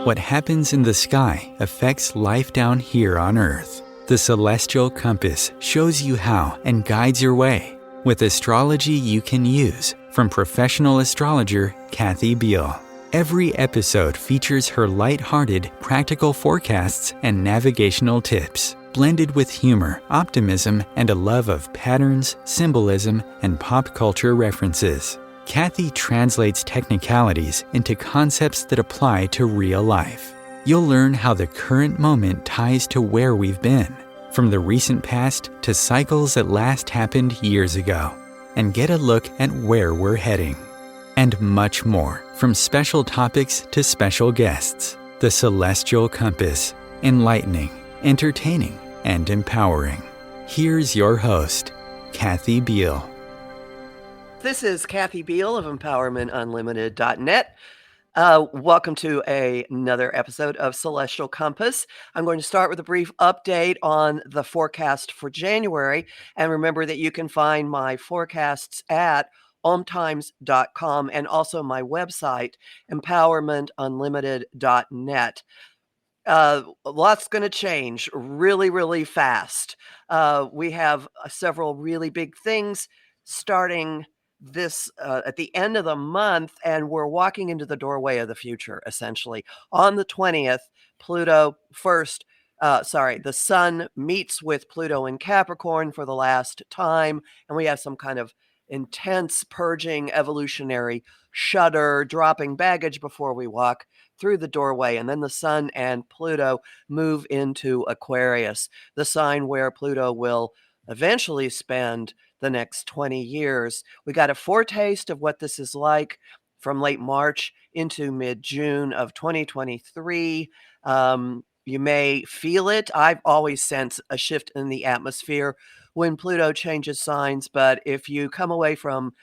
What happens in the sky affects life down here on Earth. The celestial compass shows you how and guides your way with astrology you can use from professional astrologer Kathy Beal. Every episode features her light-hearted, practical forecasts and navigational tips, blended with humor, optimism, and a love of patterns, symbolism, and pop culture references. Kathy translates technicalities into concepts that apply to real life. You'll learn how the current moment ties to where we've been, from the recent past to cycles that last happened years ago, and get a look at where we're heading. And much more, from special topics to special guests. The Celestial Compass, enlightening, entertaining, and empowering. Here's your host, Kathy Beal. This is Kathy Beal of EmpowermentUnlimited.net. Welcome to another episode of Celestial Compass. I'm going to start with a brief update on the forecast for January. And remember that you can find my forecasts at omtimes.com and also my website, empowermentunlimited.net. Lots going to change really, really fast. We have several really big things starting this at the end of the month, and we're walking into the doorway of the future, essentially. On the 20th, the sun meets with Pluto in Capricorn for the last time, and we have some kind of intense purging, evolutionary shudder, dropping baggage before we walk through the doorway. And then the sun and Pluto move into Aquarius, the sign where Pluto will eventually spend the next 20 years. We got a foretaste of what this is like from late March into mid-June of 2023. You may feel it. I've always sensed a shift in the atmosphere when Pluto changes signs, but if you come away from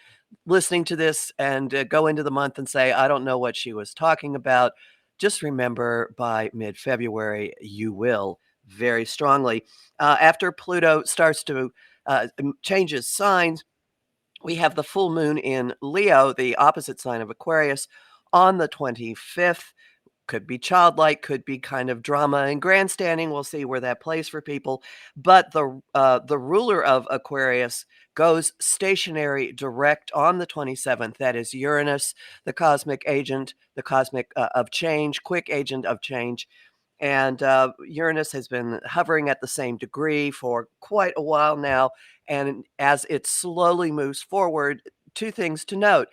listening to this and go into the month and say, I don't know what she was talking about, just remember by mid-February, you will very strongly. After Pluto starts to changes signs, we have the full moon in Leo, the opposite sign of Aquarius, on the 25th. Could be childlike, could be kind of drama and grandstanding. We'll see where that plays for people. But the ruler of Aquarius goes stationary direct on the 27th. That is Uranus, the cosmic agent, the cosmic of change, quick agent of change. And Uranus has been hovering at the same degree for quite a while now. And as it slowly moves forward, two things to note.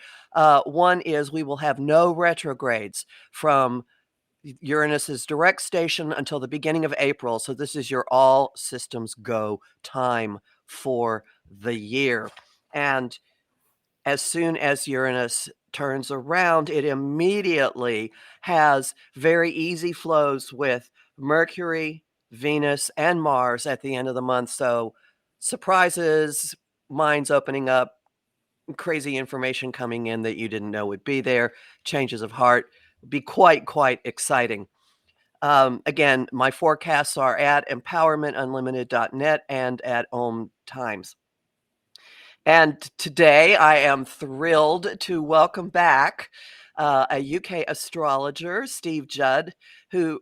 One is we will have no retrogrades from Uranus's direct station until the beginning of April. So this is your all systems go time for the year. And as soon as Uranus turns around, it immediately has very easy flows with Mercury, Venus, and Mars at the end of the month. So surprises, minds opening up, crazy information coming in that you didn't know would be there, changes of heart, be quite exciting. Again, my forecasts are at empowermentunlimited.net and at Om Times. And today I am thrilled to welcome back a UK astrologer, Steve Judd, who,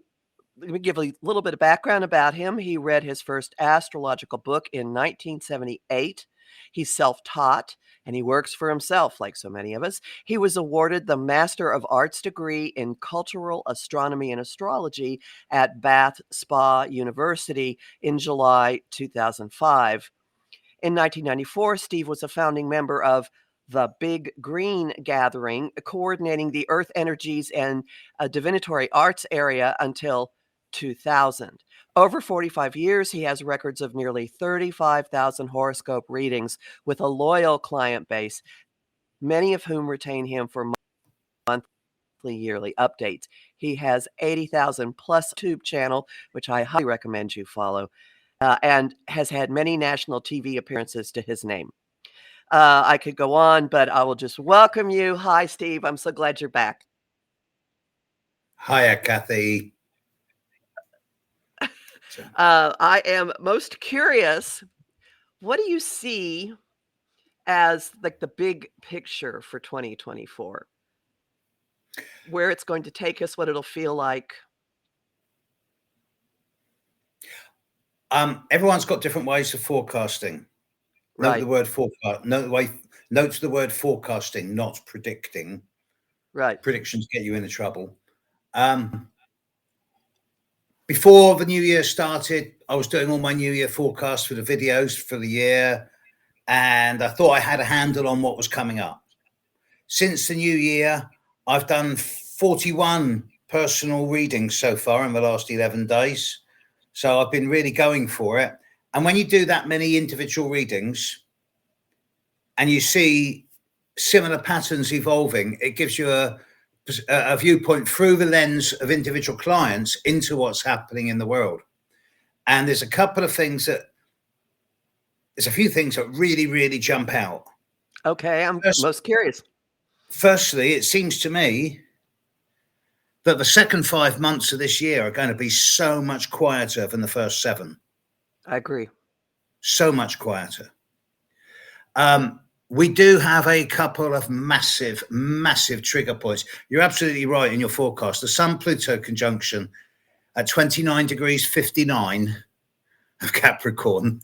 let me give a little bit of background about him. He read his first astrological book in 1978. He's self-taught and he works for himself, like so many of us. He was awarded the Master of Arts degree in Cultural Astronomy and Astrology at Bath Spa University in July 2005. In 1994, Steve was a founding member of the Big Green Gathering, coordinating the Earth Energies and Divinatory Arts area until 2000. Over 45 years, he has records of nearly 35,000 horoscope readings with a loyal client base, many of whom retain him for monthly, yearly updates. He has 80,000 plus YouTube channel, which I highly recommend you follow, and has had many national TV appearances to his name. I could go on, but I will just welcome you. Hi, Steve. I'm so glad you're back. Hiya, Kathy. I am most curious, what do you see as like the big picture for 2024? where it's going to take us, what it'll feel like? Everyone's got different ways of forecasting. Note the Right, word forecast. Note the word forecasting, not predicting. right. Predictions get you into trouble. Before the new year started, I was doing all my new year forecasts for the videos for the year, and I thought I had a handle on what was coming up. Since the new year, I've done 41 personal readings so far in the last 11 days. So I've been really going for it. And when you do that many individual readings and you see similar patterns evolving, it gives you a viewpoint through the lens of individual clients into what's happening in the world. And there's a few things that really, really jump out. Okay, I'm most curious. Firstly, it seems to me that the second 5 months of this year are going to be so much quieter than the first 7. I agree. So much quieter. We do have a couple of massive, massive trigger points. You're absolutely right in your forecast. The Sun-Pluto conjunction at 29 degrees 59 of Capricorn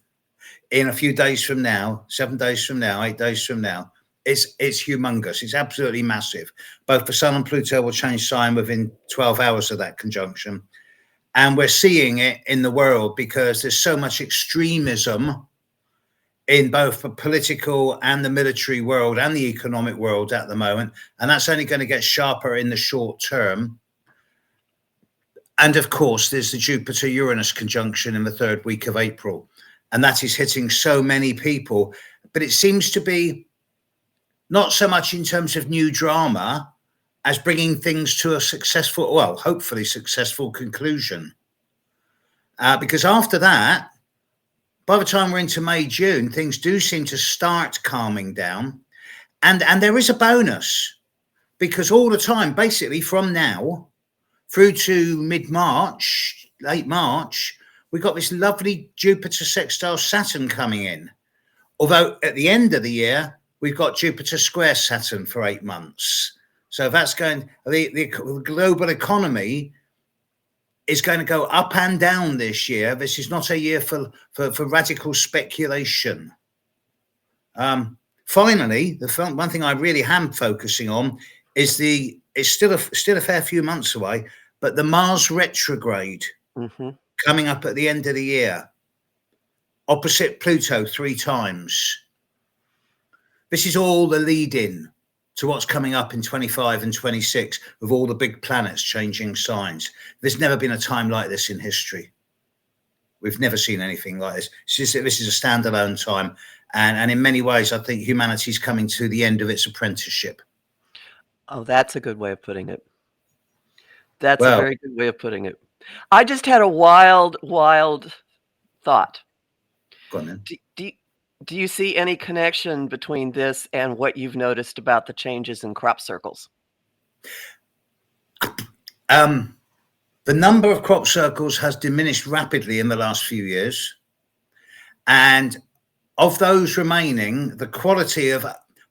in a few days from now, 7 days from now, 8 days from now, it's humongous. It's absolutely massive. Both the Sun and Pluto will change sign within 12 hours of that conjunction. And we're seeing it in the world because there's so much extremism in both the political and the military world and the economic world at the moment. And that's only going to get sharper in the short term. And of course, there's the Jupiter-Uranus conjunction in the 3rd week of April. And that is hitting so many people. But it seems to be not so much in terms of new drama as bringing things to a successful, well, hopefully successful conclusion. Because after that, by the time we're into May, June, things do seem to start calming down. And there is a bonus, because all the time, basically from now through to mid-March, late March, we've got this lovely Jupiter sextile Saturn coming in. Although at the end of the year, we've got Jupiter square Saturn for 8 months. So that's going, the global economy is going to go up and down this year. This is not a year for radical speculation. Finally, the one thing I really am focusing on is it's still a fair few months away, but the Mars retrograde coming up at the end of the year, opposite Pluto 3 times. This is all the lead-in to what's coming up in 25 and 26 with all the big planets changing signs. There's never been a time like this in history. We've never seen anything like this. This is a standalone time. And in many ways, I think humanity's coming to the end of its apprenticeship. Oh, that's a good way of putting it. That's a very good way of putting it. I just had a wild, wild thought. Go on then. Do you see any connection between this and what you've noticed about the changes in crop circles? The number of crop circles has diminished rapidly in the last few years. And of those remaining, the quality of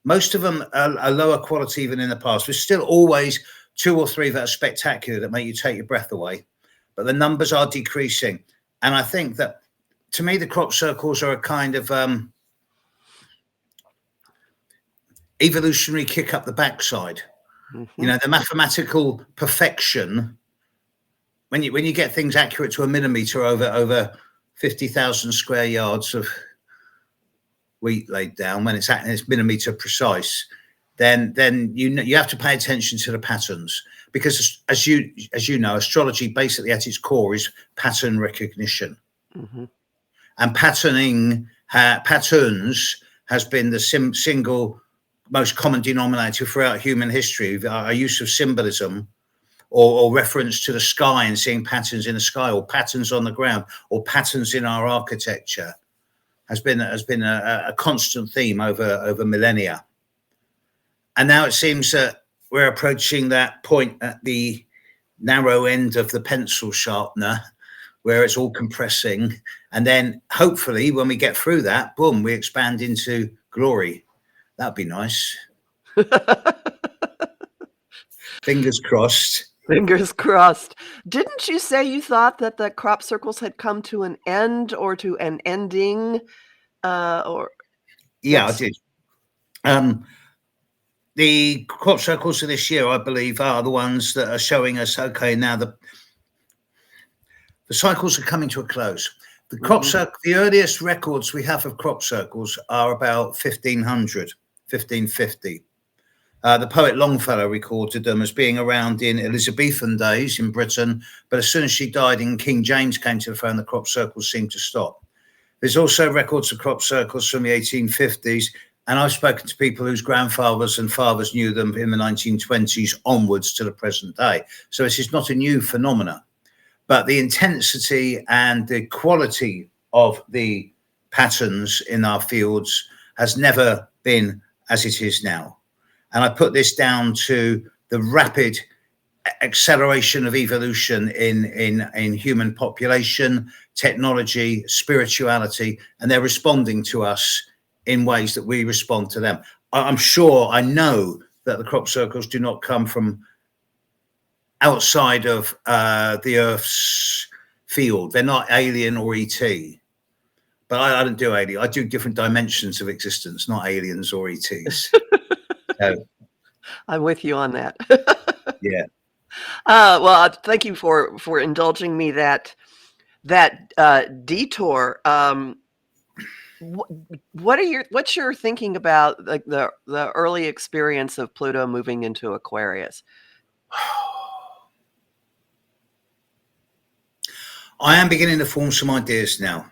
most of them are lower quality than in the past. There's still always 2 or 3 that are spectacular that make you take your breath away. But the numbers are decreasing. And I think that, to me, the crop circles are a kind of evolutionary kick up the backside. You know, the mathematical perfection, when you get things accurate to a millimeter over 50,000 square yards of wheat laid down, when it's millimeter precise, then you have to pay attention to the patterns, because as you know, astrology basically at its core is pattern recognition. And patterns has been the single most common denominator throughout human history. Our use of symbolism or reference to the sky and seeing patterns in the sky, or patterns on the ground, or patterns in our architecture has been a constant theme over millennia. And now it seems that we're approaching that point at the narrow end of the pencil sharpener, where it's all compressing. And then hopefully when we get through that, boom, we expand into glory. That'd be nice. Fingers crossed. Fingers crossed. Didn't you say you thought that the crop circles had come to an end or to an ending? Or Yeah, I what's did. The crop circles of this year, I believe, are the ones that are showing us, okay, now the cycles are coming to a close. The crop circle, the earliest records we have of crop circles are about 1500, 1550. The poet Longfellow recorded them as being around in Elizabethan days in Britain, but as soon as she died and King James came to the throne, the crop circles seemed to stop. There's also records of crop circles from the 1850s, and I've spoken to people whose grandfathers and fathers knew them in the 1920s onwards to the present day. So this is not a new phenomenon, but the intensity and the quality of the patterns in our fields has never been as it is now. And I put this down to the rapid acceleration of evolution in human population, technology, spirituality, and they're responding to us in ways that we respond to them. I'm sure, I know that the crop circles do not come from outside of the Earth's field. They're not alien or ET. But I don't do alien. I do different dimensions of existence, not aliens or ETs. So, I'm with you on that. yeah. Well, thank you for indulging me that detour. What's your thinking about like the early experience of Pluto moving into Aquarius? I am beginning to form some ideas now.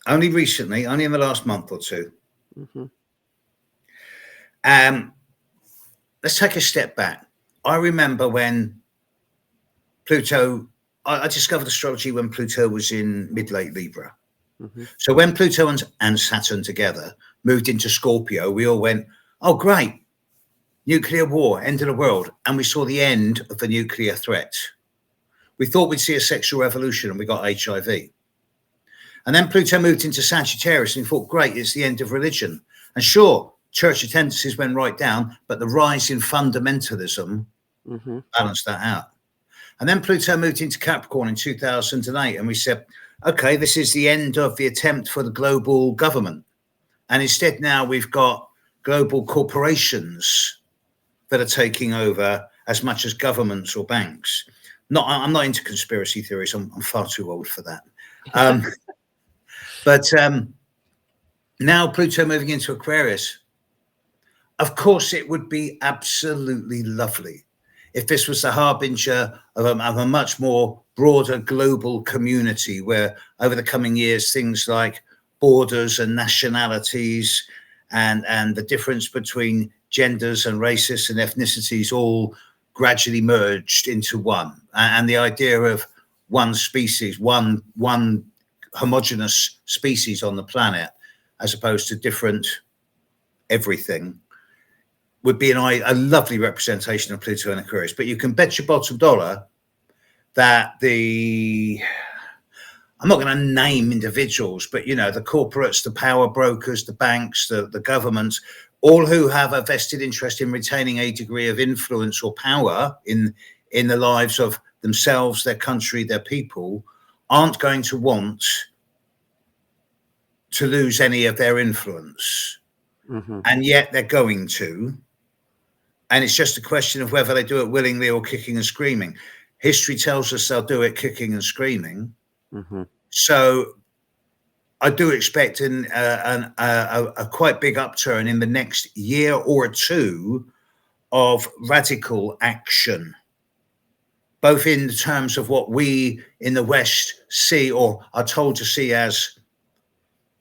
Only recently, only in the last month or two. Let's take a step back. I remember when Pluto, I discovered astrology when Pluto was in mid-late Libra. So when Pluto and Saturn together moved into Scorpio, we all went, oh, great, nuclear war, end of the world. And we saw the end of the nuclear threat. We thought we'd see a sexual revolution and we got HIV. And then Pluto moved into Sagittarius and we thought, great, it's the end of religion. And sure, church attendances went right down, but the rise in fundamentalism balanced that out. And then Pluto moved into Capricorn in 2008 and we said, okay, this is the end of the attempt for the global government. And instead now we've got global corporations that are taking over as much as governments or banks. I'm not into conspiracy theories. I'm far too old for that. But now Pluto moving into Aquarius, of course, it would be absolutely lovely if this was the harbinger of a much more broader global community where over the coming years, things like borders and nationalities and the difference between genders and races and ethnicities all gradually merged into one. And the idea of one species, one homogeneous species on the planet, as opposed to different everything, would be a lovely representation of Pluto and Aquarius. But you can bet your bottom dollar that I'm not going to name individuals, but, the corporates, the power brokers, the banks, the governments, all who have a vested interest in retaining a degree of influence or power in the lives of themselves, their country, their people, aren't going to want to lose any of their influence. And yet they're going to. And it's just a question of whether they do it willingly or kicking and screaming. History tells us they'll do it kicking and screaming. So I do expect a quite big upturn in the next year or two of radical action, both in terms of what we in the West see or are told to see as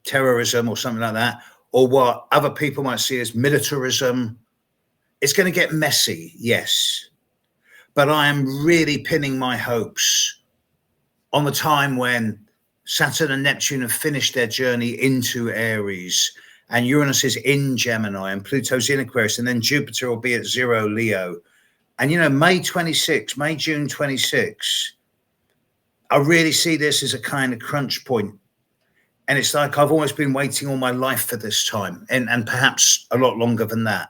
terrorism or something like that, or what other people might see as militarism. It's going to get messy, yes. But I am really pinning my hopes on the time when Saturn and Neptune have finished their journey into Aries, and Uranus is in Gemini, and Pluto's in Aquarius, and then Jupiter will be at 0 Leo. And, May 26, June 26, I really see this as a kind of crunch point. And it's like I've always been waiting all my life for this time, and perhaps a lot longer than that.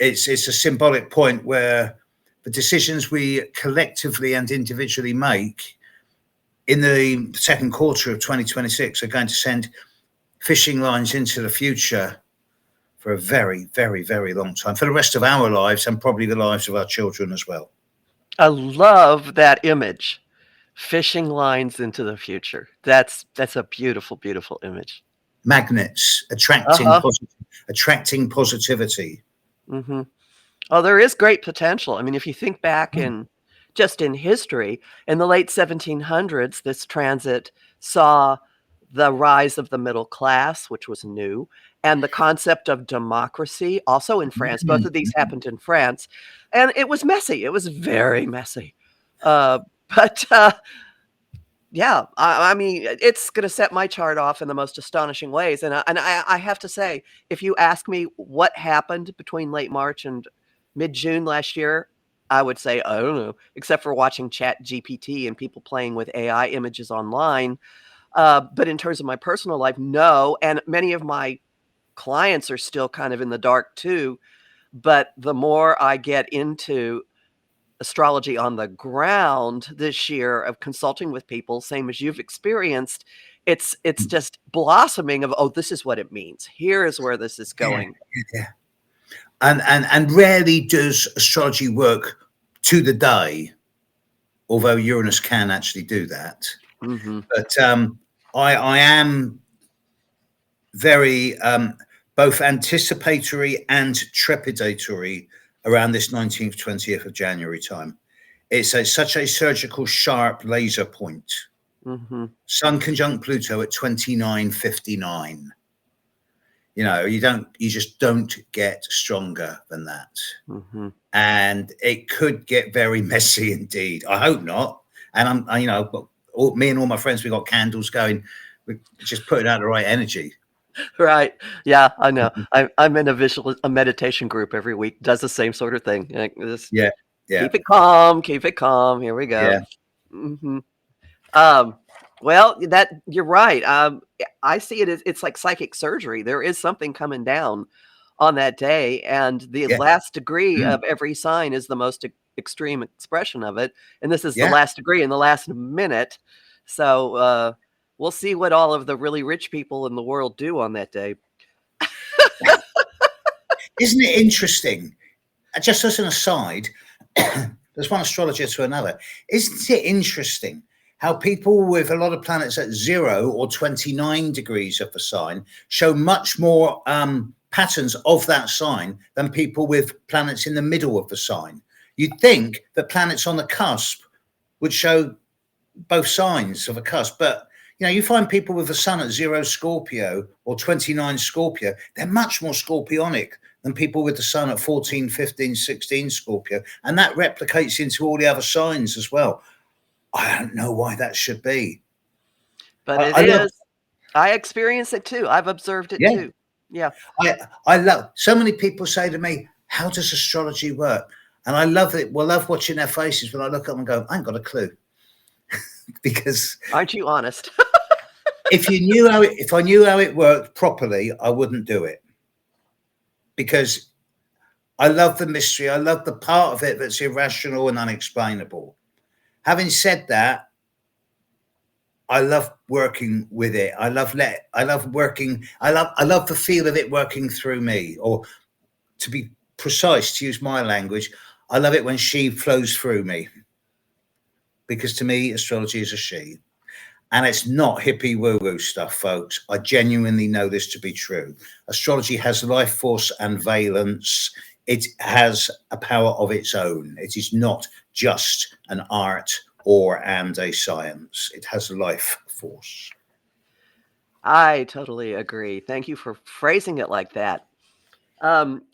It's a symbolic point where the decisions we collectively and individually make in the second quarter of 2026 are going to send fishing lines into the future for a very, very, very long time, for the rest of our lives and probably the lives of our children as well. I love that image. Fishing lines into the future. That's a beautiful, beautiful image. Magnets attracting positivity. Mm-hmm. Oh, there is great potential. I mean, if you think back in history, in the late 1700s, this transit saw the rise of the middle class, which was new, and the concept of democracy, also in France. Both of these happened in France, and it was messy. It was very messy. But yeah, I mean, it's going to set my chart off in the most astonishing ways. And I have to say, if you ask me what happened between late March and mid-June last year, I would say, I don't know, except for watching Chat GPT and people playing with AI images online. But in terms of my personal life, no. And many of my clients are still kind of in the dark too. But the more I get into astrology on the ground this year of consulting with people, same as you've experienced, it's just blossoming of, oh, this is what it means. Here is where this is going. Yeah. And rarely does astrology work to the day, although Uranus can actually do that. Mm-hmm. But I am very both anticipatory and trepidatory around this 19th, 20th of January time. It's such a surgical, sharp laser point. Mm-hmm. Sun conjunct Pluto at 29:59. You know, you just don't get stronger than that. Mm-hmm. And it could get very messy indeed. I hope not. And me and all my friends, we got candles going. We're just putting out the right energy. Right. Yeah, I know. I'm in a meditation group every week, does the same sort of thing. Like this, Yeah. keep it calm, keep it calm. Here we go. Yeah. Mm-hmm. Well, that you're right. I see it as it's like psychic surgery. There is something coming down on that day, and the last degree of every sign is the most extreme expression of it. And this is the last degree in the last minute. So we'll see what all of the really rich people in the world do on that day. Isn't it interesting? Just as an aside, there's one astrologer to another. Isn't it interesting how people with a lot of planets at 0 or 29 degrees of the sign show much more patterns of that sign than people with planets in the middle of the sign? You'd think that planets on the cusp would show both signs of a cusp, but you find people with the sun at 0 Scorpio or 29 Scorpio, they're much more scorpionic than people with the sun at 14, 15, 16 Scorpio. And that replicates into all the other signs as well. I don't know why that should be. But it is. I experience it too. I've observed it too. Yeah. I love, so many people say to me, how does astrology work? And I love it. Well, I love watching their faces when I look at them and go, I ain't got a clue. Because aren't you honest? if I knew how it worked properly, I wouldn't do it. Because I love the mystery. I love the part of it that's irrational and unexplainable. Having said that, I love working with it. I love the feel of it working through me. Or to be precise, to use my language, I love it when she flows through me. Because to me, astrology is a she. And it's not hippie woo-woo stuff, folks. I genuinely know this to be true. Astrology has life force and valence. It has a power of its own. It is not just an art and a science. It has life force. I totally agree. Thank you for phrasing it like that.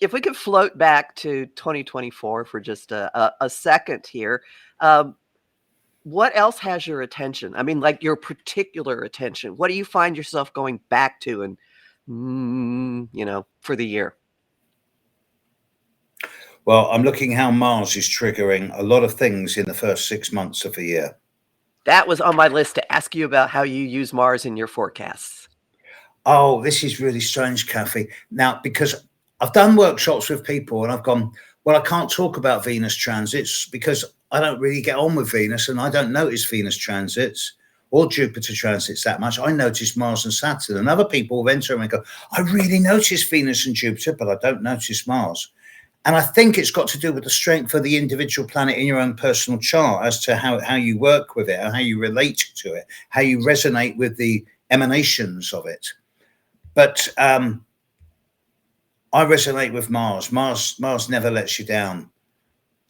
If we could float back to 2024 for just a second here, what else has your attention? I mean, like your particular attention. What do you find yourself going back to and, for the year? Well, I'm looking how Mars is triggering a lot of things in the first 6 months of the year. That was on my list to ask you about how you use Mars in your forecasts. Oh, this is really strange, Kathy. Now, because I've done workshops with people and I've gone, Well, I can't talk about Venus transits because I don't really get on with Venus, and I don't notice Venus transits or Jupiter transits that much. I notice Mars and Saturn, and other people will enter and go, I really notice Venus and Jupiter, but I don't notice Mars. And I think it's got to do with the strength of the individual planet in your own personal chart as to how you work with it, and how you relate to it, how you resonate with the emanations of it. But I resonate with Mars. Mars never lets you down.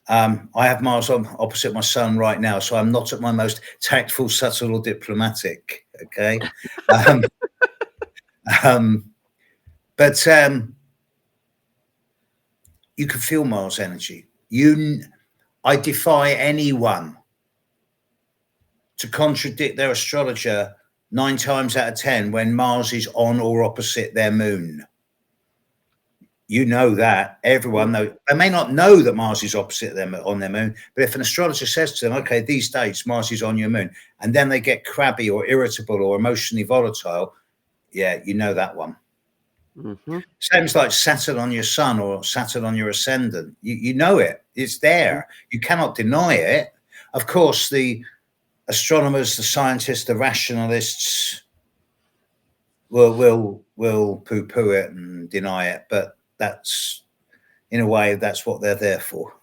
I have Mars on opposite my sun right now, so I'm not at my most tactful, subtle, or diplomatic. Okay, but you can feel Mars energy. I defy anyone to contradict their astrologer 9 times out of 10 when Mars is on or opposite their moon. You know that. Everyone knows. They may not know that Mars is opposite them on their moon, but if an astrologer says to them, okay, these dates Mars is on your moon, and then they get crabby or irritable or emotionally volatile, yeah, you know that one. Mm-hmm. Same as like Saturn on your sun or Saturn on your ascendant. You know it. It's there. You cannot deny it. Of course, the astronomers, the scientists, the rationalists will poo-poo it and deny it, but that's, in a way, that's what they're there for.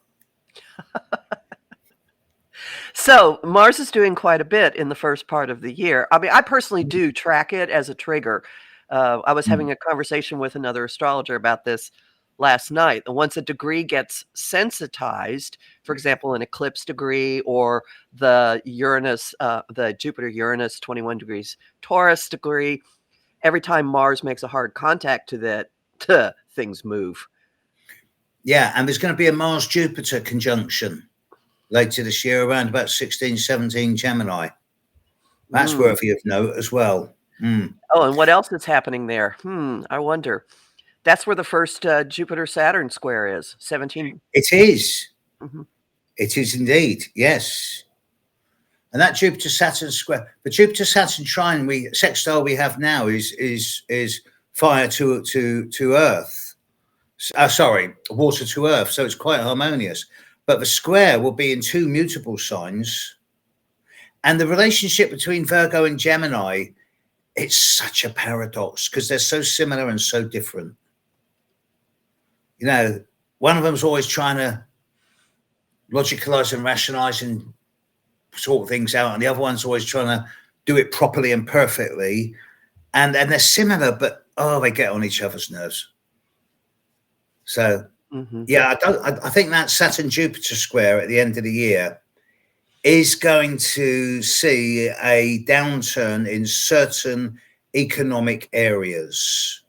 So Mars is doing quite a bit in the first part of the year. I mean, I personally do track it as a trigger. I was having a conversation with another astrologer about this last night. Once a degree gets sensitized, for example, an eclipse degree or the Jupiter-Uranus 21 degrees Taurus degree, every time Mars makes a hard contact to that, things move. Yeah, and there's going to be a Mars-Jupiter conjunction later this year around about 16, 17 Gemini. That's worthy of note as well. Oh, and what else is happening there? I wonder. That's where the first Jupiter-Saturn square is, 17. It is. Mm-hmm. It is indeed, yes. And that Jupiter-Saturn square, the Jupiter-Saturn trine sextile we have now is fire to earth. Water to earth. So it's quite harmonious. But the square will be in 2 mutable signs. And the relationship between Virgo and Gemini, it's such a paradox because they're so similar and so different. You know, one of them's always trying to logicalize and rationalize and sort things out, and the other one's always trying to do it properly and perfectly. And they're similar, but they get on each other's nerves. So, yeah, I think that Saturn-Jupiter square at the end of the year is going to see a downturn in certain economic areas.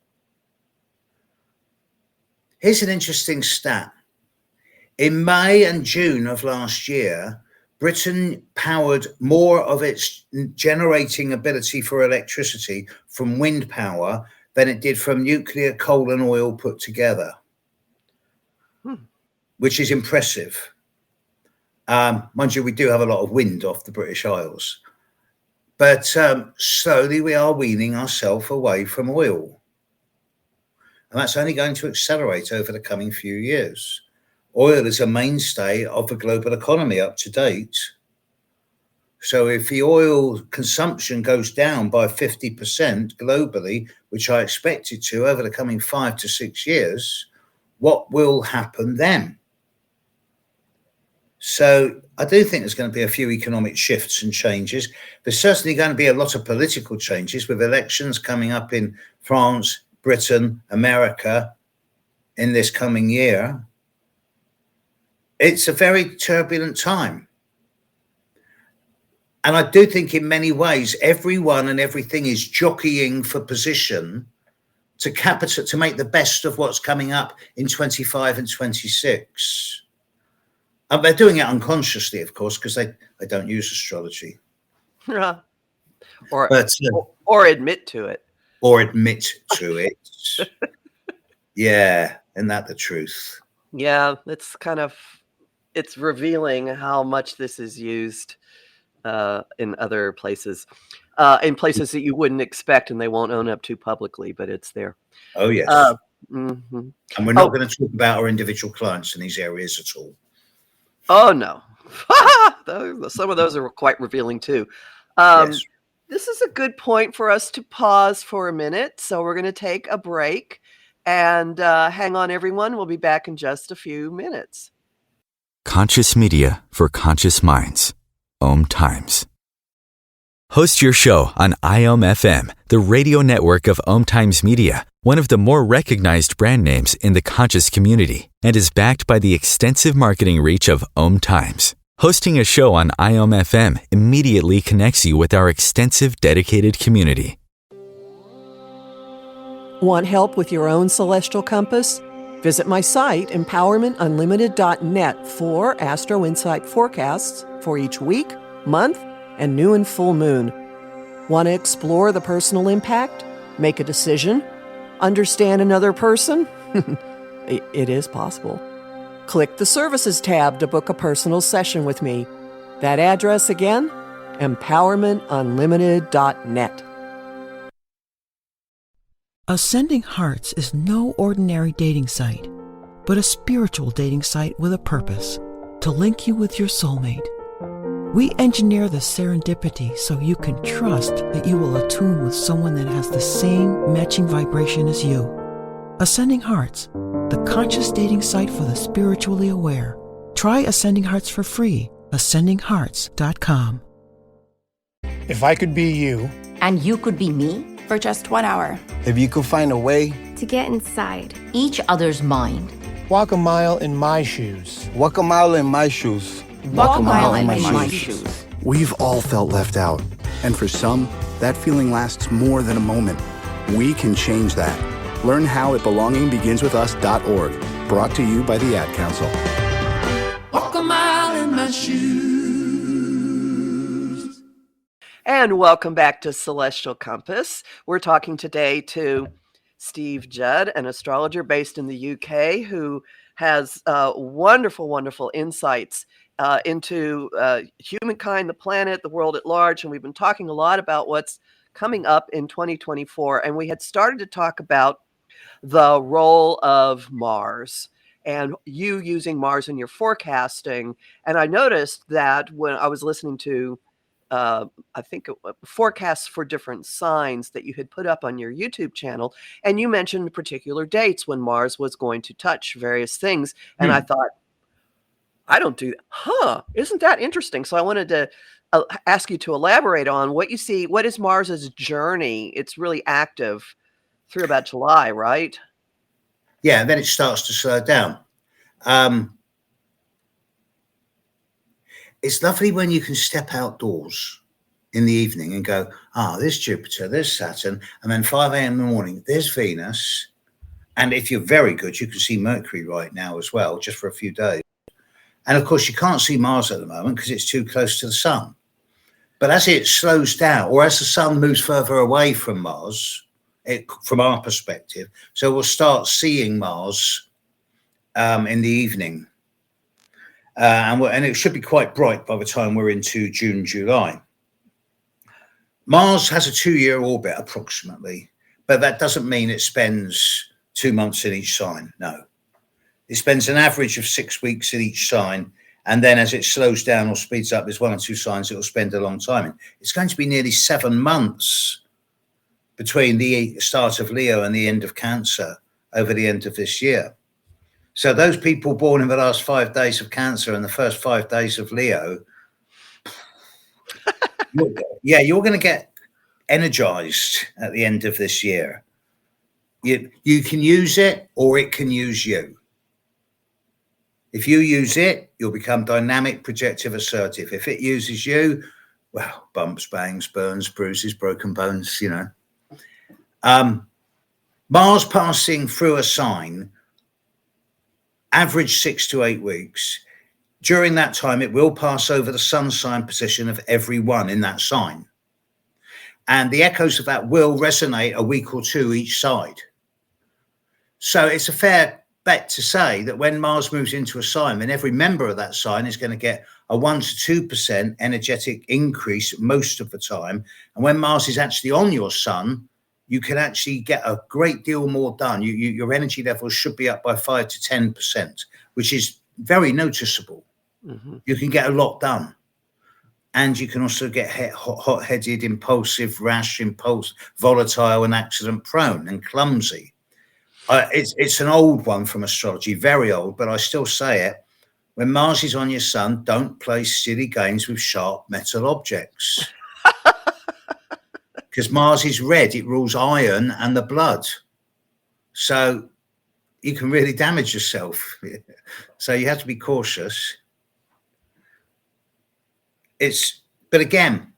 Here's an interesting stat. In May and June of last year, Britain powered more of its generating ability for electricity from wind power than it did from nuclear, coal and oil put together, which is impressive. Mind you, we do have a lot of wind off the British Isles. But slowly we are weaning ourselves away from oil. And that's only going to accelerate over the coming few years. Oil is a mainstay of the global economy up to date. So if the oil consumption goes down by 50% globally, which I expect it to over the coming 5 to 6 years, what will happen then? So I do think there's going to be a few economic shifts and changes. There's certainly going to be a lot of political changes with elections coming up in France, Britain, America in this coming year. It's a very turbulent time. And I do think in many ways, everyone and everything is jockeying for position to make the best of what's coming up in 25 and 26. And they're doing it unconsciously, of course, because they don't use astrology. Or admit to it. Or admit to it. Yeah, isn't that the truth? Yeah, it's revealing how much this is used in other places, in places that you wouldn't expect and they won't own up to publicly, but it's there. Oh, yes. Mm-hmm. And we're not going to talk about our individual clients in these areas at all. Oh, no. Some of those are quite revealing too. Yes. This is a good point for us to pause for a minute. So we're going to take a break and hang on, everyone. We'll be back in just a few minutes. Conscious media for conscious minds. Om Times. Host your show on IOM FM, the radio network of Om Times Media, one of the more recognized brand names in the conscious community, and is backed by the extensive marketing reach of Om Times. Hosting a show on IOM FM immediately connects you with our extensive dedicated community. Want help with your own celestial compass? Visit my site, empowermentunlimited.net, for Astro Insight forecasts for each week, month, and new and full moon. Want to explore the personal impact? Make a decision? Understand another person? It is possible. Click the Services tab to book a personal session with me. That address again? empowermentunlimited.net. Ascending Hearts is no ordinary dating site, but a spiritual dating site with a purpose, to link you with your soulmate. We engineer the serendipity so you can trust that you will attune with someone that has the same matching vibration as you. Ascending Hearts, the conscious dating site for the spiritually aware. Try Ascending Hearts for free. ascendinghearts.com. If I could be you, and you could be me, for just 1 hour. If you could find a way to get inside each other's mind. Walk a mile in my shoes. Walk a mile in my shoes. Walk a mile in my shoes. We've all felt left out. And for some, that feeling lasts more than a moment. We can change that. Learn how at belongingbeginswithus.org. Brought to you by the Ad Council. Walk a mile in my shoes. And welcome back to Celestial Compass. We're talking today to Steve Judd, an astrologer based in the UK, who has wonderful, wonderful insights into humankind, the planet, the world at large. And we've been talking a lot about what's coming up in 2024. And we had started to talk about the role of Mars and you using Mars in your forecasting. And I noticed that when I was listening to I think forecasts for different signs that you had put up on your YouTube channel, and you mentioned particular dates when Mars was going to touch various things. And I thought, I don't do that. Isn't that interesting? So I wanted to ask you to elaborate on what you see. What is Mars's journey? It's really active through about July, right? Yeah, and then it starts to slow down. It's lovely when you can step outdoors in the evening and go, there's Jupiter, there's Saturn, and then 5 a.m. in the morning, there's Venus. And if you're very good, you can see Mercury right now as well, just for a few days. And of course, you can't see Mars at the moment because it's too close to the sun. But as it slows down, or as the sun moves further away from Mars, from our perspective, so we'll start seeing Mars in the evening. And it should be quite bright by the time we're into June, July. Mars has a 2-year orbit approximately, but that doesn't mean it spends 2 months in each sign. No, it spends an average of 6 weeks in each sign. And then as it slows down or speeds up, there's 1 or 2 signs it will spend a long time in. It's going to be nearly 7 months between the start of Leo and the end of Cancer over the end of this year. So those people born in the last 5 days of Cancer and the first 5 days of Leo, you're going to get energized at the end of this year. You can use it or it can use you. If you use it, you'll become dynamic, projective, assertive. If it uses you, well, bumps, bangs, burns, bruises, broken bones, Mars passing through a sign, average 6 to 8 weeks. During that time, it will pass over the sun sign position of everyone in that sign. And the echoes of that will resonate a week or two each side. So it's a fair bet to say that when Mars moves into a sign, then every member of that sign is going to get a 1 to 2% energetic increase most of the time. And when Mars is actually on your sun, you can actually get a great deal more done. Your energy levels should be up by 5 to 10%, which is very noticeable. You can get a lot done. And you can also get hot-headed, impulsive, rash, volatile, and accident-prone and clumsy. It's an old one from astrology, very old, but I still say it. When Mars is on your sun, don't play silly games with sharp metal objects. Because Mars is red, it rules iron and the blood. So you can really damage yourself. So you have to be cautious. But again,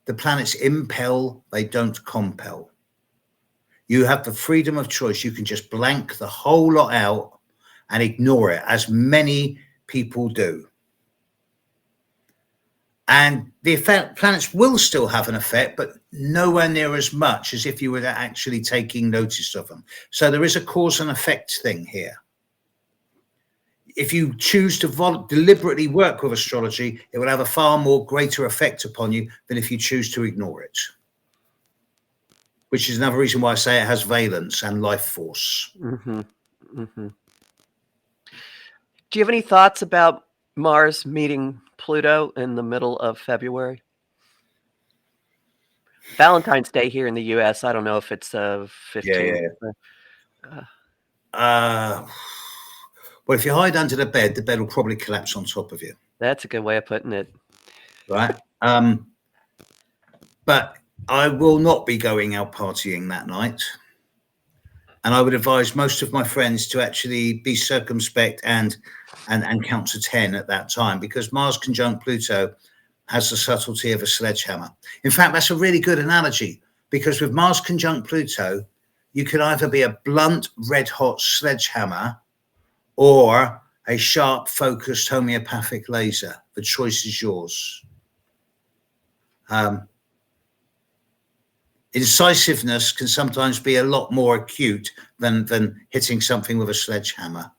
the planets impel, they don't compel. You have the freedom of choice. You can just blank the whole lot out and ignore it, as many people do. And the planets will still have an effect, but nowhere near as much as if you were actually taking notice of them. So there is a cause and effect thing here. If you choose to deliberately work with astrology, it will have a far more greater effect upon you than if you choose to ignore it. Which is another reason why I say it has valence and life force. Do you have any thoughts about Mars meeting Pluto in the middle of February? Valentine's Day here in the U.S. I don't know if it's 15th. Well, if you hide under the bed will probably collapse on top of you. That's a good way of putting it. Right. But I will not be going out partying that night. And I would advise most of my friends to actually be circumspect and count to 10 at that time, because Mars conjunct Pluto has the subtlety of a sledgehammer. In fact, that's a really good analogy, because with Mars conjunct Pluto, you can either be a blunt, red-hot sledgehammer or a sharp, focused homeopathic laser. The choice is yours. Incisiveness can sometimes be a lot more acute than hitting something with a sledgehammer.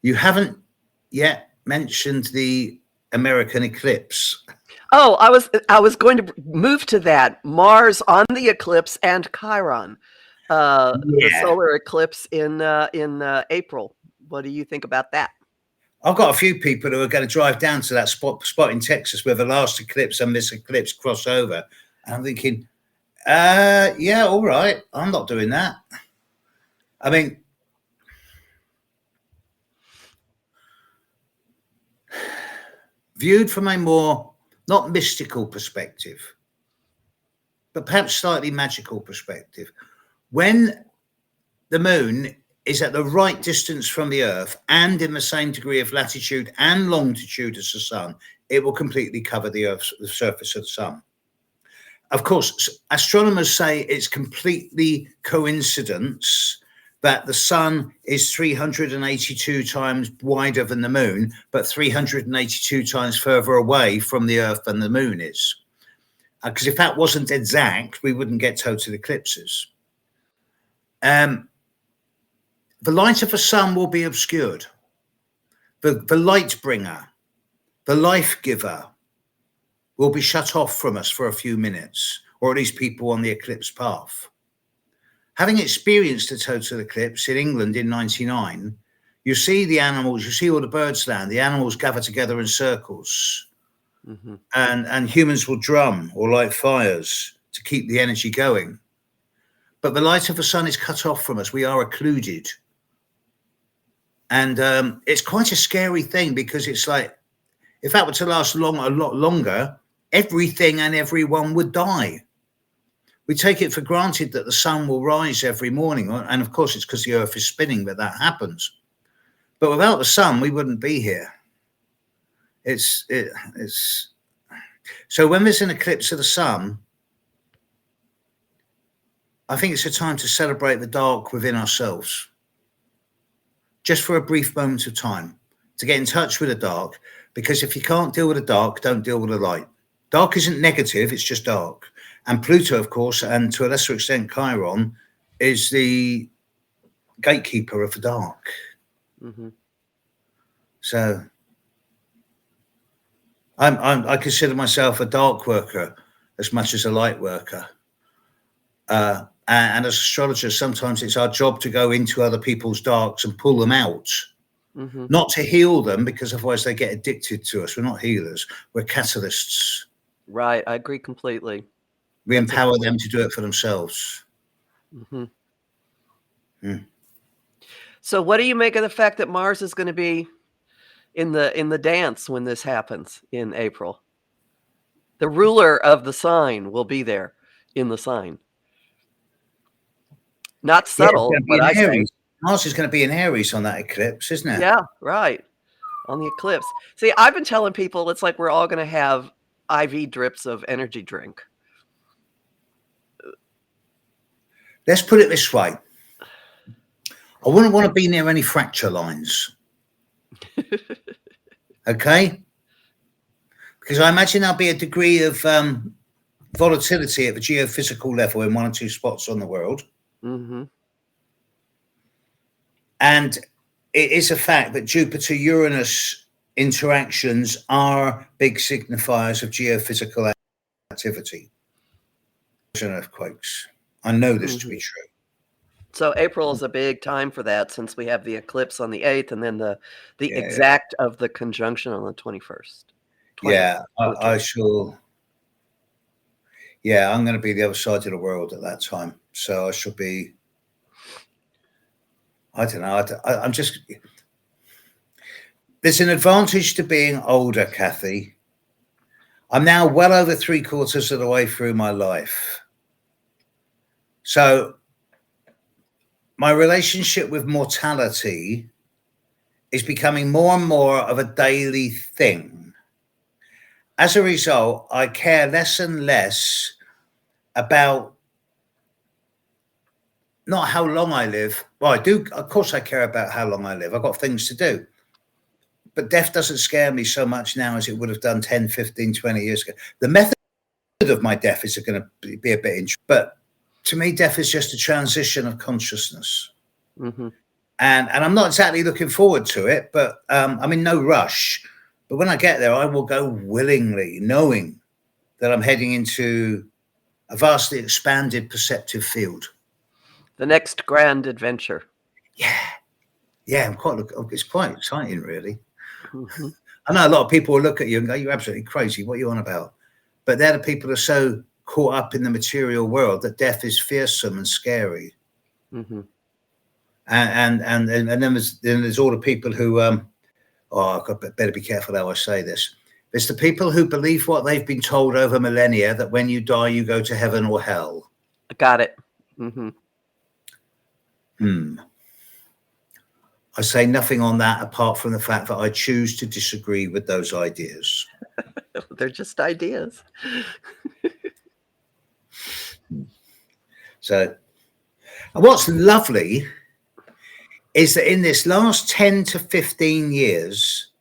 You haven't yet mentioned the American eclipse. Oh, I was going to move to that. Mars on the eclipse and Chiron, the solar eclipse in April. What do you think about that? I've got a few people who are going to drive down to that spot in Texas where the last eclipse and this eclipse cross over. And I'm thinking, yeah, all right. I'm not doing that. I mean, viewed from a more, not mystical perspective, but perhaps slightly magical perspective, when the moon is at the right distance from the Earth and in the same degree of latitude and longitude as the sun, it will completely cover the surface of the sun. Of course, astronomers say it's completely coincidence that the sun is 382 times wider than the moon, but 382 times further away from the Earth than the moon is. Because if that wasn't exact, we wouldn't get total eclipses. The light of the sun will be obscured. The light bringer, the life giver, will be shut off from us for a few minutes, or at least people on the eclipse path. Having experienced a total eclipse in England in 1999, you see the animals, you see all the birds land, the animals gather together in circles, and humans will drum or light fires to keep the energy going. But the light of the sun is cut off from us. We are occluded. And it's quite a scary thing, because it's like, if that were to last a lot longer, everything and everyone would die. We take it for granted that the sun will rise every morning. And of course, it's because the Earth is spinning that happens. But without the sun, we wouldn't be here. So when there's an eclipse of the sun, I think it's a time to celebrate the dark within ourselves. Just for a brief moment of time, to get in touch with the dark, because if you can't deal with the dark, don't deal with the light. Dark isn't negative, it's just dark. And Pluto, of course, and to a lesser extent Chiron, is the gatekeeper of the dark. So I consider myself a dark worker as much as a light worker. And as astrologers, sometimes it's our job to go into other people's darks and pull them out. Mm-hmm. Not to heal them, because otherwise they get addicted to us. We're not healers. We're catalysts. Right. I agree completely. We empower them to do it for themselves. Mm-hmm. Mm. So what do you make of the fact that Mars is going to be in the dance when this happens in April? The ruler of the sign will be there in the sign. Not subtle, but I say. Mars is going to be in Aries on that eclipse, isn't it? Yeah, right. On the eclipse. See, I've been telling people it's like we're all going to have IV drips of energy drink. Let's put it this way. I wouldn't want to be near any fracture lines. Okay? Because I imagine there'll be a degree of volatility at the geophysical level in one or two spots on the world. Mm-hmm. And it is a fact that Jupiter-Uranus interactions are big signifiers of geophysical activity. Earthquakes. I know this to be true. So April is a big time for that, since we have the eclipse on the 8th and then the exact of the conjunction on the 21st. Yeah, I shall. Yeah, I'm going to be the other side of the world at that time. So I shall be. I don't know. I'm just. There's an advantage to being older, Kathy. I'm now well over 3/4 of the way through my life. So my relationship with mortality is becoming more and more of a daily thing. As a result, I care less and less about not how long I live. Well, I do. Of course, I care about how long I live. I've got things to do. But death doesn't scare me so much now as it would have done 10, 15, 20 years ago. The method of my death is going to be a bit interesting. But to me, death is just a transition of consciousness. Mm-hmm. And I'm not exactly looking forward to it, but I'm in no rush. But when I get there, I will go willingly, knowing that I'm heading into a vastly expanded perceptive field. The next grand adventure. Yeah. Yeah, it's quite exciting, really. Mm-hmm. I know a lot of people will look at you and go, "You're absolutely crazy. What are you on about?" But they're the people who are so caught up in the material world that death is fearsome and scary. Mm-hmm. And then there's all the people who I better be careful how I say this. There's the people who believe what they've been told over millennia, that when you die you go to heaven or hell. Got it. Mm-hmm. I say nothing on that apart from the fact that I choose to disagree with those ideas. They're just ideas. So, and what's lovely is that in this last 10 to 15 years,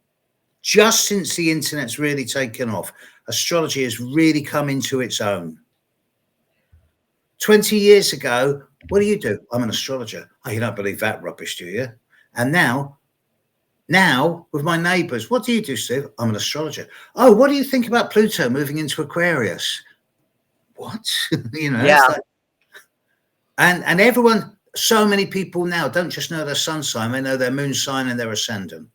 just since the internet's really taken off, astrology has really come into its own. 20 years ago, what do? I'm an astrologer. Oh, you don't believe that rubbish, do you? And now with my neighbors, what do you do, Steve? I'm an astrologer. Oh, what do you think about Pluto moving into Aquarius? What? Yeah. Like, and everyone, so many people now don't just know their sun sign, they know their moon sign and their ascendant.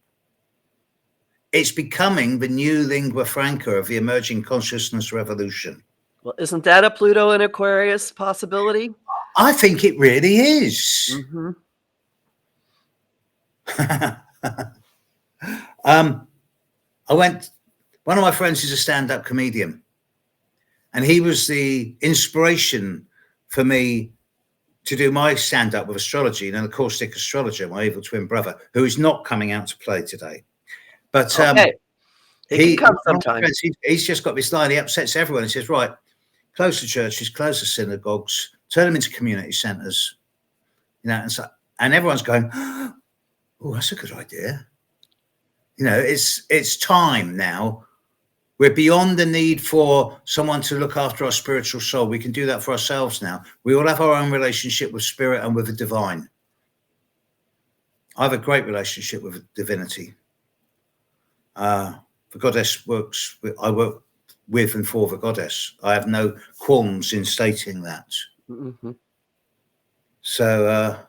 It's becoming the new lingua franca of the emerging consciousness revolution. Well, isn't that a Pluto and Aquarius possibility? I think it really is. Mm-hmm. One of my friends is a stand-up comedian, and he was the inspiration for me to do my stand-up with astrology. And the caustic astrologer, my evil twin brother, who is not coming out to play today. But he can come sometime. He's just got this line. He upsets everyone. He says, right, close the churches, close the synagogues, turn them into community centres. And everyone's going, oh, that's a good idea. It's time now. We're beyond the need for someone to look after our spiritual soul. We can do that for ourselves now. We all have our own relationship with spirit and with the divine. I have a great relationship with divinity. The the goddess works. I work with and for the goddess. I have no qualms in stating that. Mm-hmm. So,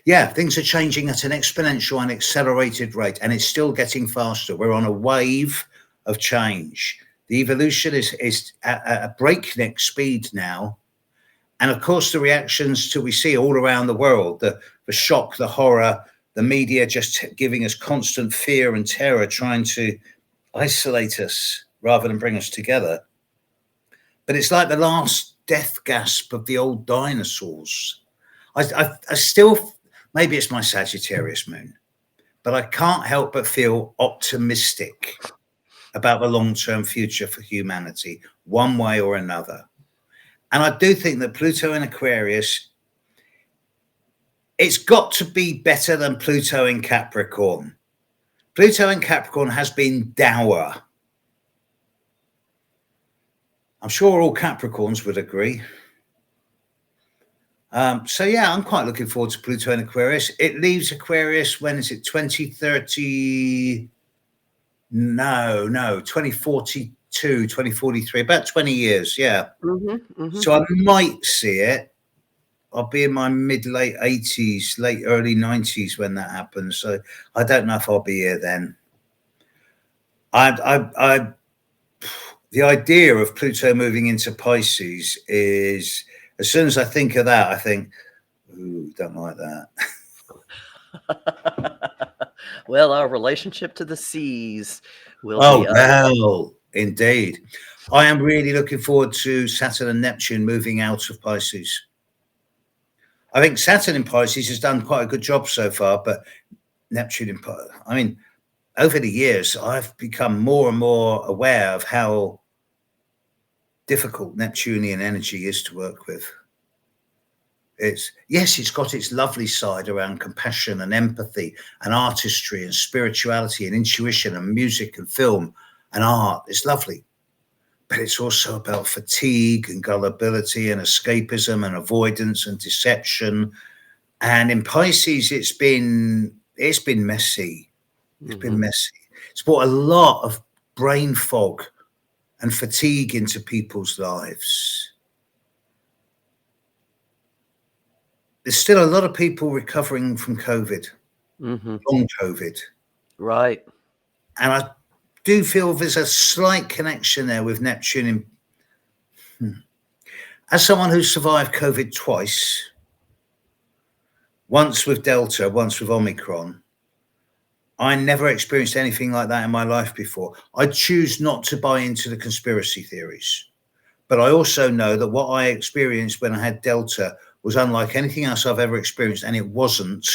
yeah, things are changing at an exponential and accelerated rate, and it's still getting faster. We're on a wave of change. The evolution is at a breakneck speed now. And of course, the reactions to we see all around the world, the shock, the horror, the media just giving us constant fear and terror, trying to isolate us rather than bring us together. But it's like the last death gasp of the old dinosaurs. I still, maybe it's my Sagittarius moon, but I can't help but feel optimistic about the long-term future for humanity, one way or another. And I do think that Pluto in Aquarius, it's got to be better than Pluto in Capricorn. Pluto in Capricorn has been dour. I'm sure all Capricorns would agree. So yeah, I'm quite looking forward to Pluto in Aquarius. It leaves Aquarius, when is it, 2030? No, 2042, 2043, about 20 years, yeah. Mm-hmm, mm-hmm. So I might see it. I'll be in my late 80s, early 90s when that happens. So I don't know if I'll be here then. The idea of Pluto moving into Pisces is, as soon as I think of that, I think, ooh, don't like that. Well, our relationship to the seas will be well, indeed. I am really looking forward to Saturn and Neptune moving out of Pisces. I think Saturn in Pisces has done quite a good job so far, but Neptune in Pisces, I mean, over the years, I've become more and more aware of how difficult Neptunian energy is to work with. It's got its lovely side around compassion and empathy and artistry and spirituality and intuition and music and film and art. It's lovely. But it's also about fatigue and gullibility and escapism and avoidance and deception. And in Pisces, it's been messy. It's been messy. It's brought a lot of brain fog and fatigue into people's lives. There's still a lot of people recovering from COVID, long COVID. Right. And I do feel there's a slight connection there with Neptune. As someone who survived COVID twice, once with Delta, once with Omicron, I never experienced anything like that in my life before. I choose not to buy into the conspiracy theories. But I also know that what I experienced when I had Delta was unlike anything else I've ever experienced, and it wasn't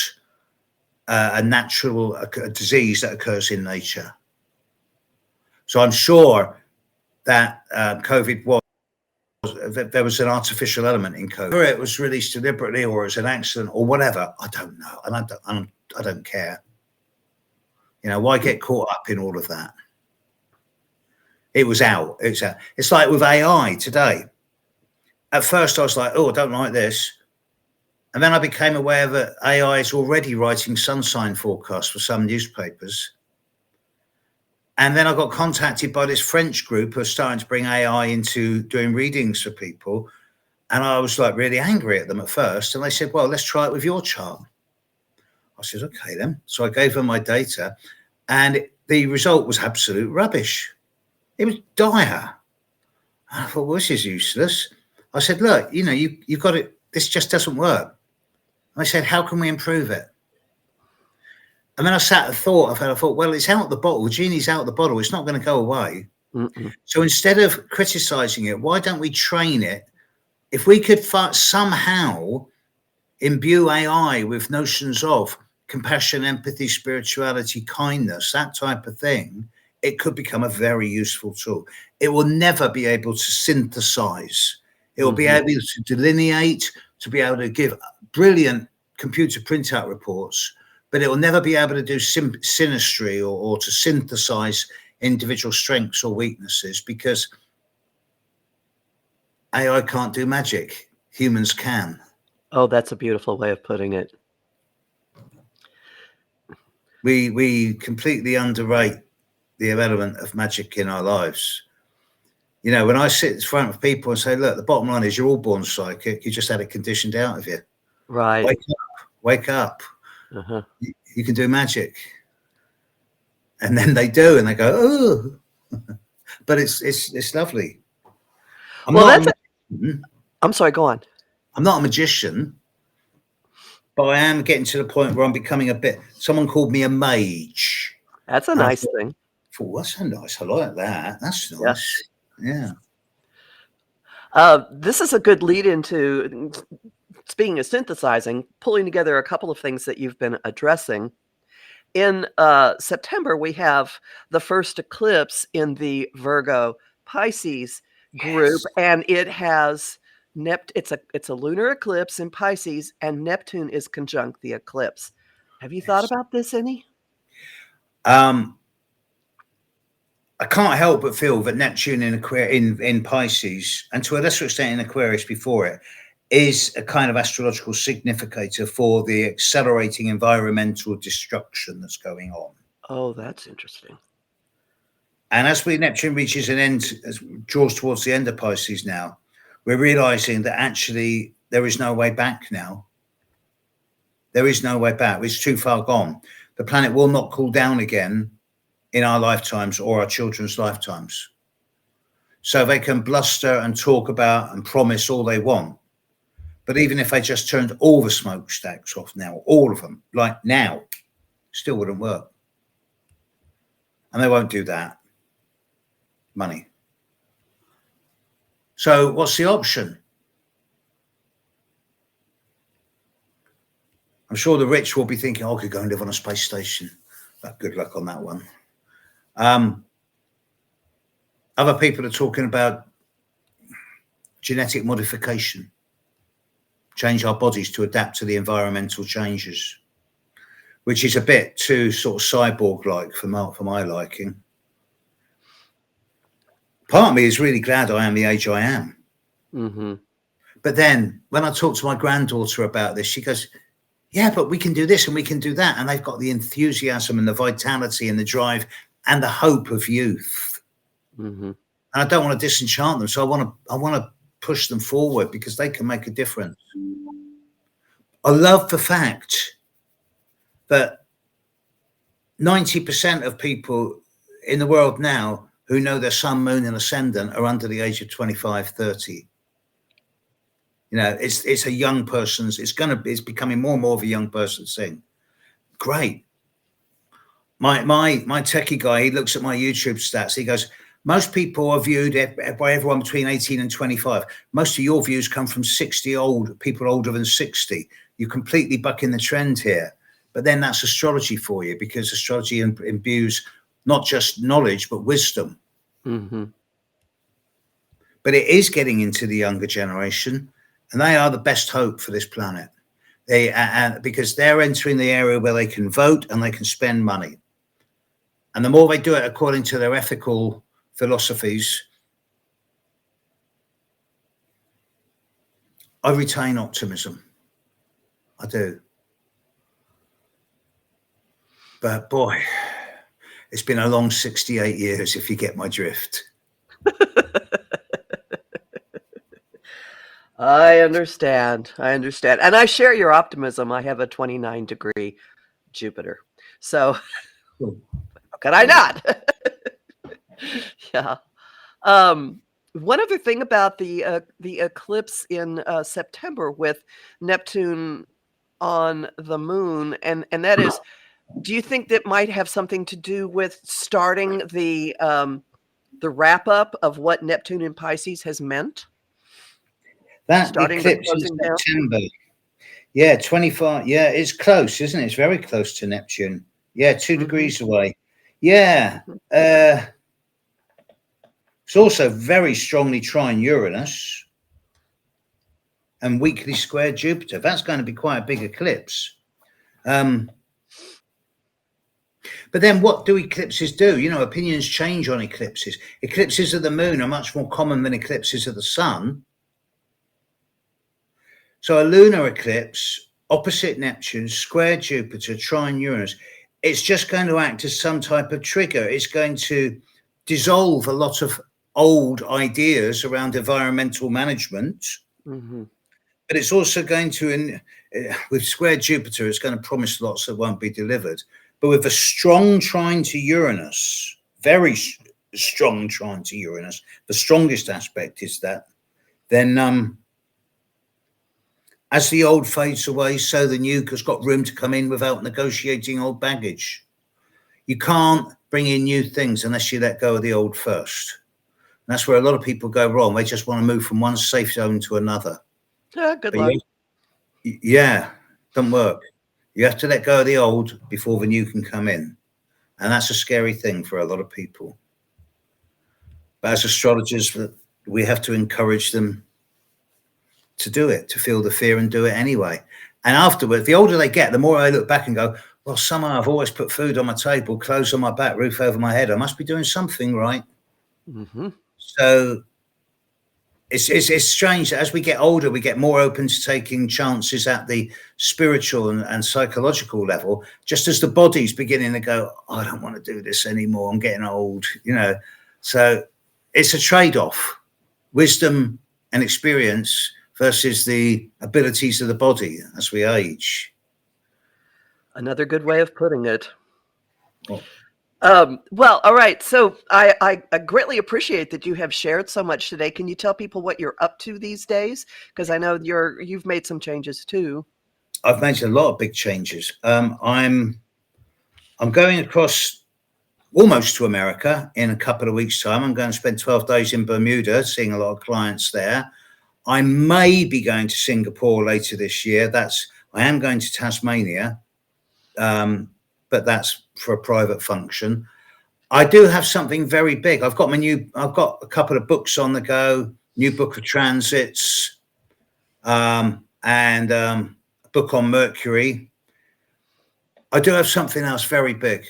a natural disease that occurs in nature. So I'm sure that COVID there was an artificial element in COVID. Whether it was released deliberately or it's an accident or whatever, I don't know, and I don't care. You know, why get caught up in all of that? It was out. It's out. It's like with AI today. At first, I was like, "Oh, I don't like this." And then I became aware that AI is already writing sun sign forecasts for some newspapers. And then I got contacted by this French group who are starting to bring AI into doing readings for people. And I was like really angry at them at first. And they said, well, let's try it with your chart. I said, okay then. So I gave them my data and the result was absolute rubbish. It was dire. And I thought, well, this is useless. I said, look, you know, you've got it. This just doesn't work. I said, how can we improve it? And then I sat and thought, well, it's out the bottle. The genie's out the bottle. It's not going to go away. So instead of criticizing it, why don't we train it? If we could somehow imbue AI with notions of compassion, empathy, spirituality, kindness, that type of thing, it could become a very useful tool. It will never be able to synthesize. It will be able to delineate, to be able to give brilliant computer printout reports, but it will never be able to do synastry or to synthesize individual strengths or weaknesses, because AI can't do magic. Humans can. Oh, that's a beautiful way of putting it. We completely underrate the element of magic in our lives. You know, when I sit in front of people and say, look, the bottom line is you're all born psychic. You just had it conditioned out of you. Right. Wake up. You can do magic. And then they do, and they go, oh. But it's lovely. I'm sorry, go on. I'm not a magician, but I am getting to the point where I'm becoming someone called me a mage. That's a nice thing. That's so nice. I like that. That's nice. Yeah. This is a good lead into, speaking of synthesizing, pulling together a couple of things that you've been addressing. In September, we have the first eclipse in the Virgo Pisces group, and it has it's a lunar eclipse in Pisces, and Neptune is conjunct the eclipse. Have you thought about this any? I can't help but feel that Neptune in Pisces, and to a lesser extent in Aquarius before it, is a kind of astrological significator for the accelerating environmental destruction that's going on. Oh, that's interesting. And as Neptune reaches an end, draws towards the end of Pisces now, we're realizing that actually there is no way back now. There is no way back. It's too far gone. The planet will not cool down again in our lifetimes or our children's lifetimes. So they can bluster and talk about and promise all they want. But even if they just turned all the smokestacks off now, all of them, like now, still wouldn't work. And they won't do that. Money. So what's the option? I'm sure the rich will be thinking, I could go and live on a space station. But good luck on that one. Other people are talking about genetic modification, change our bodies to adapt to the environmental changes, which is a bit too sort of cyborg-like for my liking. Part of me is really glad I am the age I am. Mm-hmm. But then when I talk to my granddaughter about this, she goes, yeah, but we can do this and we can do that. And they've got the enthusiasm and the vitality and the drive and the hope of youth. Mm-hmm. And I don't want to disenchant them. So I want to push them forward because they can make a difference. I love the fact that 90% of people in the world now who know their sun, moon, and ascendant are under the age of 25, 30. You know, it's a young person's, it's becoming more and more of a young person's thing. Great. My techie guy, he looks at my YouTube stats. He goes, most people are viewed by everyone between 18 and 25. Most of your views come from people older than 60. You're completely bucking the trend here. But then that's astrology for you, because astrology imbues not just knowledge, but wisdom. Mm-hmm. But it is getting into the younger generation, and they are the best hope for this planet. Because they're entering the area where they can vote and they can spend money. And the more they do it according to their ethical philosophies, I retain optimism. I do. But boy, it's been a long 68 years, if you get my drift. I understand. And I share your optimism. I have a 29-degree Jupiter. So how could I not? Yeah. One other thing about the eclipse in September with Neptune on the moon, and that is, do you think that might have something to do with starting the wrap up of what Neptune in Pisces has meant? That eclipse in September. Yeah, 25. Yeah, it's close, isn't it? It's very close to Neptune. Yeah, 2 degrees away. Yeah. It's also very strongly trine Uranus and weakly square Jupiter. That's going to be quite a big eclipse. But then what do eclipses do? You know, opinions change on eclipses. Eclipses of the moon are much more common than eclipses of the sun. So a lunar eclipse opposite Neptune, square Jupiter, trine Uranus, it's just going to act as some type of trigger. It's going to dissolve a lot of old ideas around environmental management. Mm-hmm. But it's also going to, with square Jupiter, it's going to promise lots that won't be delivered. But with a strong trine to Uranus, very strong trine to Uranus, the strongest aspect is that, then as the old fades away, so the new has got room to come in without negotiating old baggage. You can't bring in new things unless you let go of the old first. And that's where a lot of people go wrong. They just want to move from one safe zone to another. Yeah, good luck. Yeah, doesn't work. You have to let go of the old before the new can come in. And that's a scary thing for a lot of people. But as astrologers, we have to encourage them to do it, to feel the fear and do it anyway. And afterwards, the older they get, the more I look back and go, well, somehow I've always put food on my table, clothes on my back, roof over my head. I must be doing something right. Mm-hmm. So it's strange that as we get older, we get more open to taking chances at the spiritual and psychological level, just as the body's beginning to go, oh, I don't want to do this anymore. I'm getting old, So it's a trade-off, wisdom and experience versus the abilities of the body as we age. Another good way of putting it. Oh. Well, all right. So I greatly appreciate that you have shared so much today. Can you tell people what you're up to these days? Because I know you've made some changes too. I've made a lot of big changes. I'm going across almost to America in a couple of weeks' time. I'm going to spend 12 days in Bermuda, seeing a lot of clients there. I may be going to Singapore later this year. I am going to Tasmania, but that's for a private function. I do have something very big. I've got a couple of books on the go, new book of transits, and a book on Mercury. I do have something else very big,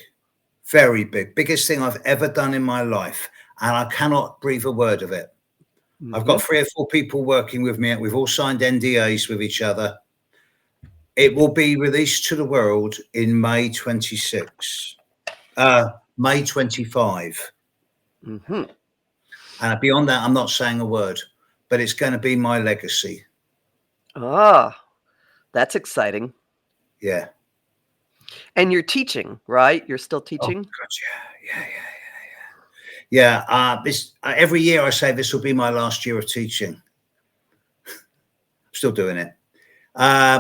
biggest thing I've ever done in my life. And I cannot breathe a word of it. Mm-hmm. I've got 3 or 4 people working with me. We've all signed NDAs with each other. It will be released to the world in May 26, May 25. Mm-hmm. And beyond that, I'm not saying a word, but it's going to be my legacy. Ah, that's exciting. Yeah. And you're teaching, right? You're still teaching? Oh, God, yeah. Every year I say this will be my last year of teaching. Still doing it.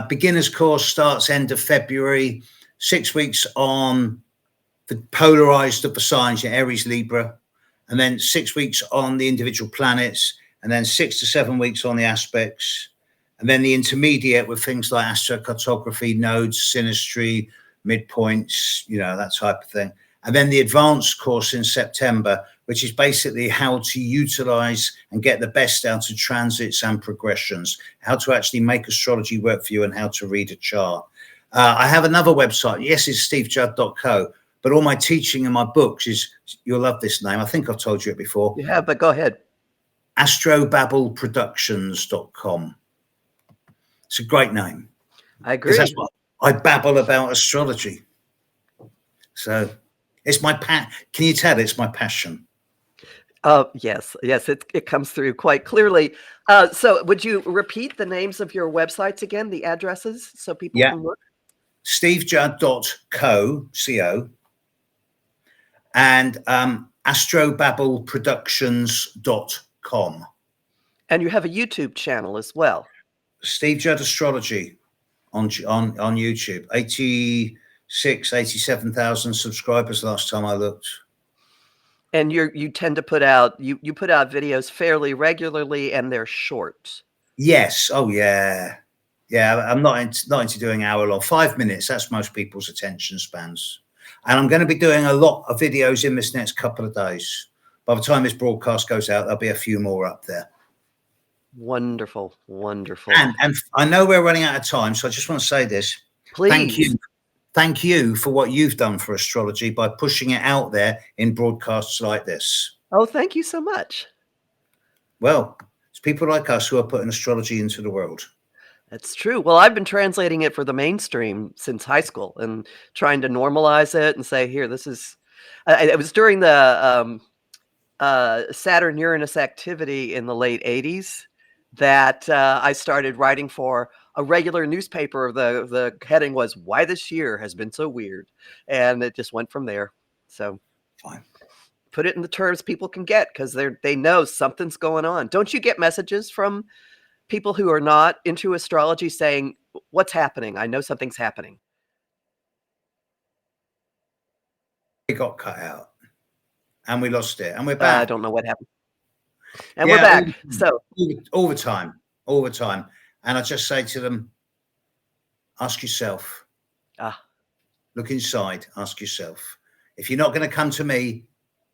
Beginner's course starts end of February, 6 weeks on the polarized of the signs, Aries, Libra, and then 6 weeks on the individual planets, and then 6 to 7 weeks on the aspects, and then the intermediate with things like astrocartography, nodes, synastry, midpoints, that type of thing. And then the advanced course in September, which is basically how to utilize and get the best out of transits and progressions, how to actually make astrology work for you and how to read a chart. I have another website. Yes, it's stevejudd.co, but all my teaching and my books you'll love this name. I think I've told you it before. Yeah, but go ahead. astrobabbleproductions.com. It's a great name. I agree. That's what I babble about astrology. So it's my can you tell it's my passion? Yes, it comes through quite clearly. So would you repeat the names of your websites again, the addresses, so people can look? stevejudd.co, and astrobabbleproductions.com. And you have a YouTube channel as well. Steve Judd Astrology on YouTube. 87,000 subscribers last time I looked. And you tend to put out you put out videos fairly regularly, and they're short. Yes. Oh yeah. I'm not into doing hour-long. 5 minutes. That's most people's attention spans. And I'm going to be doing a lot of videos in this next couple of days. By the time this broadcast goes out, there'll be a few more up there. Wonderful. And I know we're running out of time, so I just want to say this. Please. Thank you for what you've done for astrology by pushing it out there in broadcasts like this. Oh, thank you so much. Well, it's people like us who are putting astrology into the world. That's true. Well, I've been translating it for the mainstream since high school and trying to normalize it and say, here, this is. It was during the Saturn Uranus activity in the late 80s that I started writing for a regular newspaper. The heading was "Why This Year Has Been So Weird," and it just went from there. So Fine. put it in the terms people can get, because they know something's going on. Don't you get messages from people who are not into astrology saying, "What's happening? I know something's happening." It got cut out, and we lost it, and we're back. I don't know what happened. And we're back. All the time. And I just say to them, ask yourself. Look inside. Ask yourself. If you're not going to come to me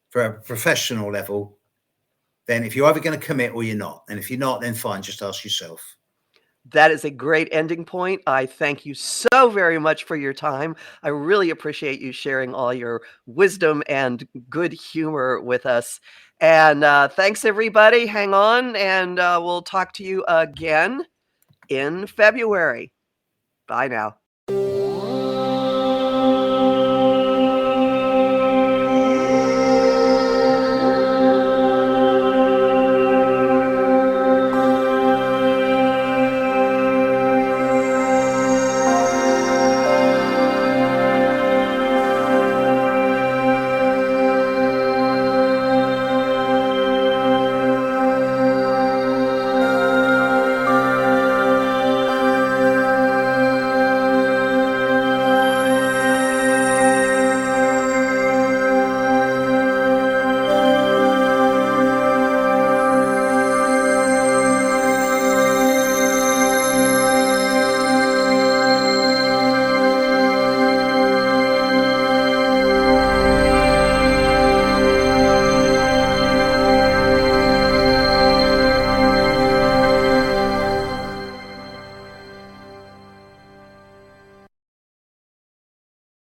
for a professional level, then if you're either going to commit or you're not. And if you're not, then fine, just ask yourself. That is a great ending point. I thank you so very much for your time. I really appreciate you sharing all your wisdom and good humor with us. And thanks, everybody. Hang on, and we'll talk to you again in February. Bye now.